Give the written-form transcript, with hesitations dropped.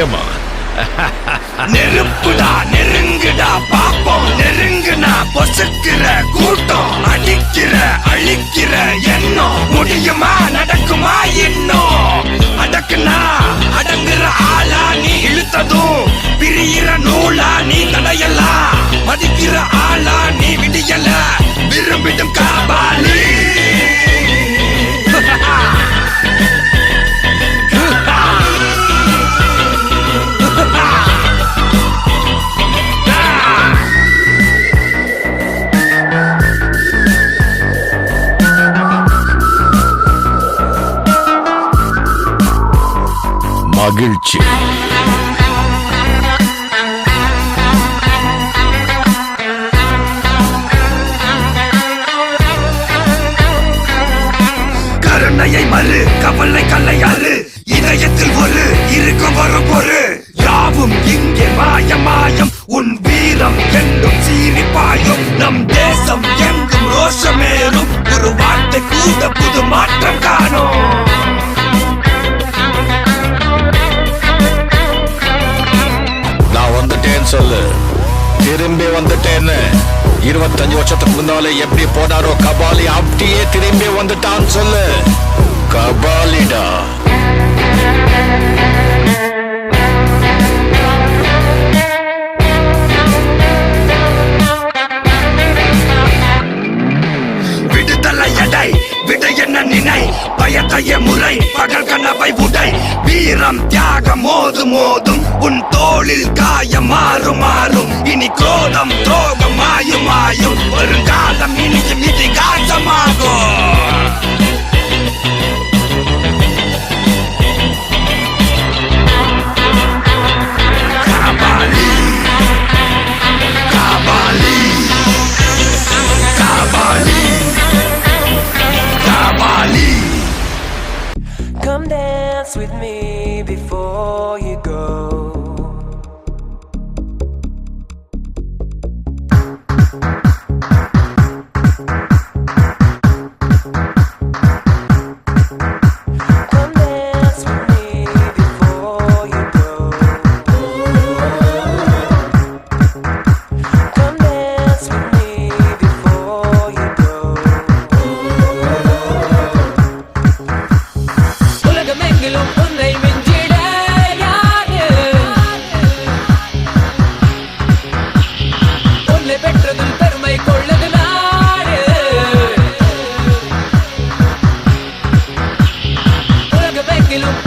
நிச்சயமா. நெருப்புடா நெருங்குடா பாப்போம், நெருங்குனா பொசுக்கிற கூட்டம், அடிக்கிற அழிக்கிற எண்ணம், முடியுமா நடக்குமா இன்னும்? அடக்குனா அடங்குற ஆளா நீ இழுத்ததும், பிரியிற நூலா நீ தடையலாம், மதிக்கிற ஆளா நீ விடியல, விரும்பிடும் காபாலி. மகிழ்ச்சி. கருணையை மறு கவலை கல்லையாறு, இதயத்தில் ஒரு இருக்கும் வரும் பொரு, யாவும் இங்கே மாயம் மாயம், உன் வீரம் என்றும் சீறி பாயும், நம் தேசம் எங்கும் ரோஷமேறும், ஒரு வார்த்தை கூட புது மாற்றம் காணும். நான் வந்துட்டேன்னு சொல்லு, திரும்பி வந்துட்டேன்னு. 25 வருஷத்துக்கு முன்னாலே எப்படி போனாரோ கபாலி, அப்படியே திரும்பி வந்துட்டான்னு சொல்லு. கபாலிடா. விடுதலை எடை விட என்ன நினை, பயத்தைய முறை பகல் கனவை உடை, வீரம் தியாகம் மோதும் மோதும், உன் தோளில் காயம் மாறும் மாறும், இனி கோலம் துரோகம் மாயும் மாயும், வருங்காலம் இனியும் இதிகாசமாகும். Kapali Kapali Kapali Kapali. Come dance with me before you go. Come dance with me before you go. Come dance with me before you go. உலகமெங்கிலும் உன்னை மிஞ்சிட யாரு, உன்னை பெற்றதில் பெருமை கொள்ளது நாடு, உலகமெங்கிலும்